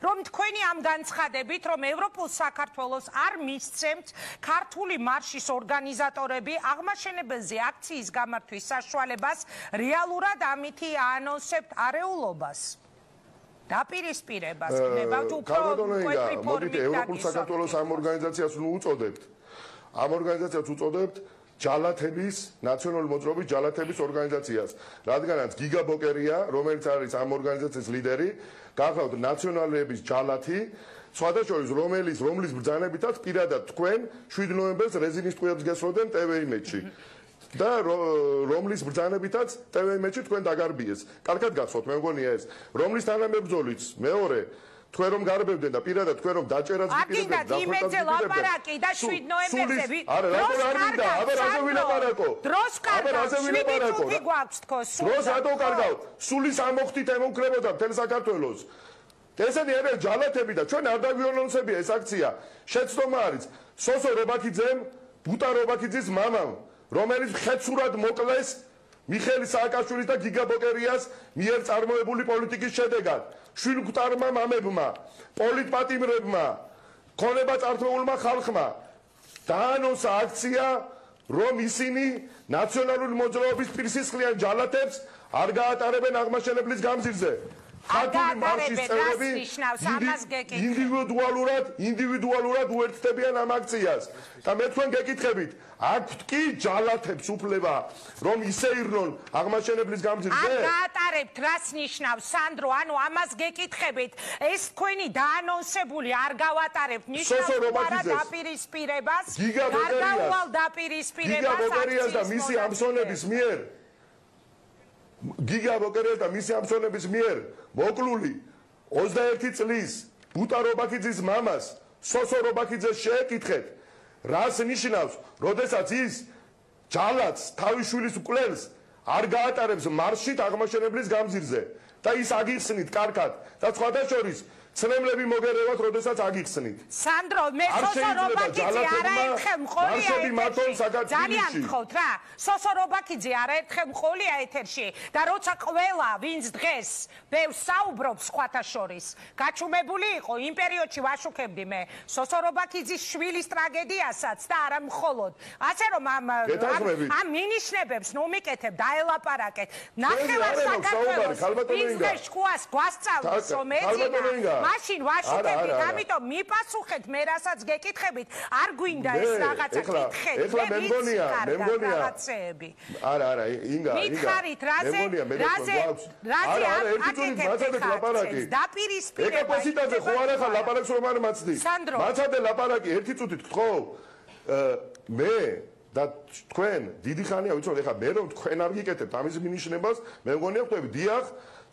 რომ თქვენი ამ განცხადებით, რომ ევროპულ საქართველოს არ მისცემთ ქართული მარშის ორგანიზატორები აღმაშენებელზე აქციის გამართვის საშუალებას, რეალურად ამითი აანონსებთ არეულობას. დაპირისპირებას გნებავთ უფრო მოდით ევროპულ საქართველოს ამ ორგანიზაციას უწოდებთ. ამ ორგანიზაციას უწოდებთ ჯალათების, ნაციონალური მოძრაობის ჯალათების ორგანიზაციას. რადგანაც გიგა ბოკერია, რომელიც არის ამ ორგანიზაციის ლიდერი, გახლავთ ნაციონალების ჯალათი, სხვადასხვა რომლის ბრძანებითაც პირადად თქვენ 7 ნოემბერს რეზინის ტყვიებს გესროდნენ TV-იმედში. და რომლის ბრძანებითაც TV-იმედში თქვენ დაგარბიეს. კარგად გახსოვთ, მე მგონია ეს. რომლის თანამებრძოლიც მეორე თქვენ რომ გარბევდნენ და პირადად თქვენ რომ დაჭერაც გიპირებდნენ და იმედზე ლაპარაკი და 7 ნოემბერზე არა რატო არ მინდა აბა რაზე ვილაპარაკო დროს კარგავთ გვაქვს თქო დროს რატო კარგავთ სულის ამოხთით ემუქრებოდა მთელ საქართველოს ესენი არის ჯალათები და ჩვენ არ დაგვიონონსებია ეს აქცია შეცდომა არის სოსო რობაქიძემ ბუტა რობაქიძის მამამ რომელიც ხეცურად მოკლეს მიხეილ სააკაშვილის და გიგა ბოკერიას მიერ წარმოებული პოლიტიკის შედეგად შვილგვტარმა მამებმა პოლიტპატიმრებმა ქონება წართმეულმა ხალხმა დაანონსა აქცია რომ ისინი ნაციონალური მოძრაობის პირსისხლიან ჯალათებს არ გაატარებენ აღმაშენებლის გამზირზე ქართული მარშის წევრები ინდივიდუალურად უერთდებიან ამ აქციას და მე თქვენ გეკითხებით აქვთ კი ჯალათებს უფლება რომ ისე ირნონ აღმაშენებლის გამზირზე არ გაატარებთ რას ნიშნავს სანდრო ანუ ამას გეკითხებით ეს თქვენი დაანონსებული არ გავატარებთ ნიშნავს არა დაპირისპირებას გარდაუვალ დაპირისპირებას აქციის და მისი ამსონების მიერ გიგა ბოკერიას და მისი ამსონების მიერ მოკლული 21 წლის ბუტა რობაქიძის მამას სოსო რობაქიძეს შეეკითხეთ რას ნიშნავს როდესაც ის ჯალათს თავის შვილის მკვლელს არ გაატარებს მარშით აღმაშენებლის გამზირზე და ის აგიხსნით კარგად და სხვათა შორის ცნემლები მოგერევათ, როდესაც აგიხსნით. სანდრო, მე სოსო რობაქიძე არაერთხელ მყოლია ეთერში. ძალიან გთხოვთ რა. სოსო რობაქიძე არაერთხელ მყოლია ეთერში და როცა ყველა ვინც დღეს ბევრს საუბრობს სხვათა შორის, გაჩუმებული იყო იმ პერიოდში ვაშუქებდი მე სოსო რობაქიძის შვილის ტრაგედიასაც და არა მხოლოდ. ასე რომ ამ მინიშნებებს ნომიკეთებ დაელაპარაკეთ. ნახევარ საქართველოს ვინც შკუას გვასწავლის რომ ეძინა მაშინ ვაშუქებით, ამიტომ მიპასუხეთ მე რასაც გეკითხებით, არ გვინდა ეს რაღაცა კითხეთ. ეხლა მე მგონია. არა, ინგა. მითხარით, რაზე მაცადეთ ლაპარაკი. დაპირისპირება. ეკაპოსიტაზე ხო არ ახლა ლაპარაკს რომ არ მაცდი. მაცადე ლაპარაკი ერთი წუთით გთხოვ. მე და თქვენ დიდი ხანია ვიცოდეთ, ეხლა მე რომ თქვენ არ გიკეთებთ ამის მინიშნებას, მე მგონია ხვდები, დიახ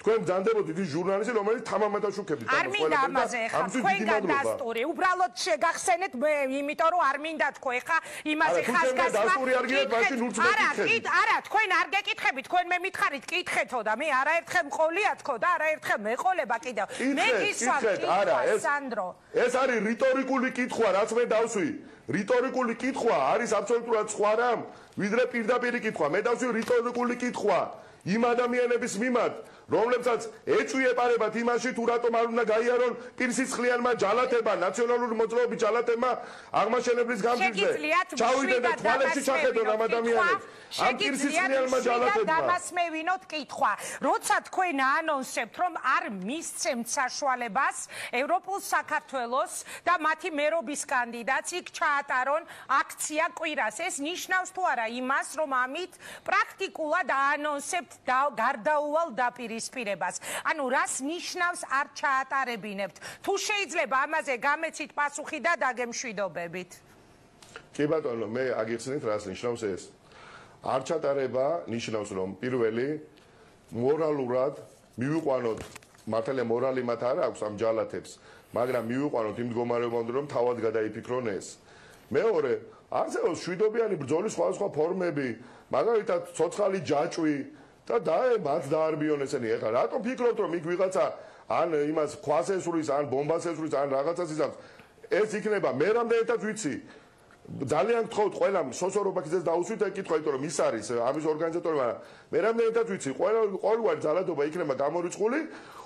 თქვენ ბრძანდებოდით ის ჟურნალისტი რომელიც თამამად აშუქებდით არ მინდა ამაზე ხა თქვენგან დასტური უბრალოდ შეგახსენეთ მე იმიტომ რომ არ მინდა თქო ხა იმაზე ხაზგასმა არა თქვენ არ გეკითხებით თქვენ მე მითხარით კითხეთო და მე არაერთხელ მყოლია თქო და არაერთხელ მეყოლება კიდევ მე გისვამთ არა სანდრო ეს არის რიტორიკული კითხვა რაც მე დავსვი რიტორიკული კითხვა არის აბსოლუტურად სხვა რამ ვიდრე პირდაპირი კითხვა მე დავსვი რიტორიკული კითხვა იმ ადამიანების მიმართ რომლებსაც ეწვიებარებათ იმაში თუ რატომ არ უნდა გაიარონ პირსისხლიანმა ჯალათებმა ნაციონალური მოძრაობის ჯალათებმა აღმაშენებლის გამზირზე ჩავიდენ და თვალებში ჩახედონ ამ ადამიანებს ამ პირსისხლიანმა ჯალათებმა დამასმევინოთ კითხვა როცა თქვენ აანონსებთ რომ არ მისცემთ საშუალებას ევროპულ საქართველოს და მათი მერობის კანდიდატს იქ ჩაატარონ აქცია კვირას ეს ნიშნავს თუ არა იმას რომ ამით პრაქტიკულად აანონსებთ გარდაუვალ დაპირისპირებას. ანუ რას ნიშნავს არ ჩაატარებინებთ? თუ შეიძლება ამაზე გამეცით პასუხი და დაგემშვიდობებით. კი ბატონო, მე აგიხსნით რას ნიშნავს ეს. არ ჩატარება ნიშნავს რომ პირველი მორალურად მივიყვანოთ მართალია მორალი მათ არ აქვს ამ ჯალათებს, მაგრამ მივიყვანოთ იმ მდგომარეობამდე რომ თავად გადაიფიქრონ ეს. მეორე, არსებობს შვიდობიანი ბრძოლის სხვადასხვა ფორმები, მაგალითად ცოცხალი ჯაჭვი და მათ დაარბიონ ესენი ეხლა რატომ ფიქრობთ რომ იქ ვიღაცა ან იმას ქვას ესვრის ან ბომბას ესვრის ან რაღაცას იზამს ეს იქნება მე რამდენადაც ვიცი ძალიან გთხოვთ ყველამ სოსო რობაქიძეს დაუსვით ეკითხვა იმიტომ რომ ის არის ამის ორგანიზატორი მაგრამ მე რამდენადაც ვიცი ყოველგვარი ძალადობა იქნება გამორიცხული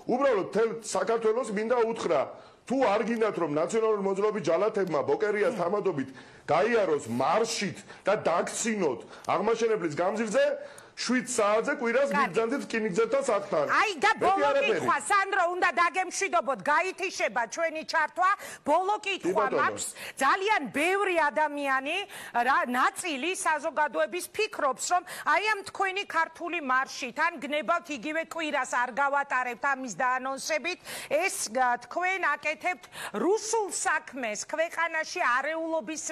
უბრალოდ თელ საქართველოს მინდა უთხრა თუ არ გინდათ რომ ნაციონალური მოძრაობის ჯალათებმა ბოკერიას თამადობით გაიაროს მარშით და დაგცინოთ აღმაშენებლის გამზირზე 7 საათზე კვირას მიგზავნით რკინიგზელთა სახლთან. აი და ბოლო კითხვა, სანდრო, უნდა დაგემშვიდობოთ, გაითიშება ჩვენი ჩართვა. ბოლო კითხვა მაქვს. ძალიან ბევრი ადამიანი, ნაწილი საზოგადოების ფიქრობს, რომ აი ამ თქვენი ქართული მარშით, ან გნებავთ იგივე კვირას არ გავატარებთ ამის დაანონსებით, ეს თქვენ აკეთებთ რუსულ საქმეს, ქვეყანაში არეულობის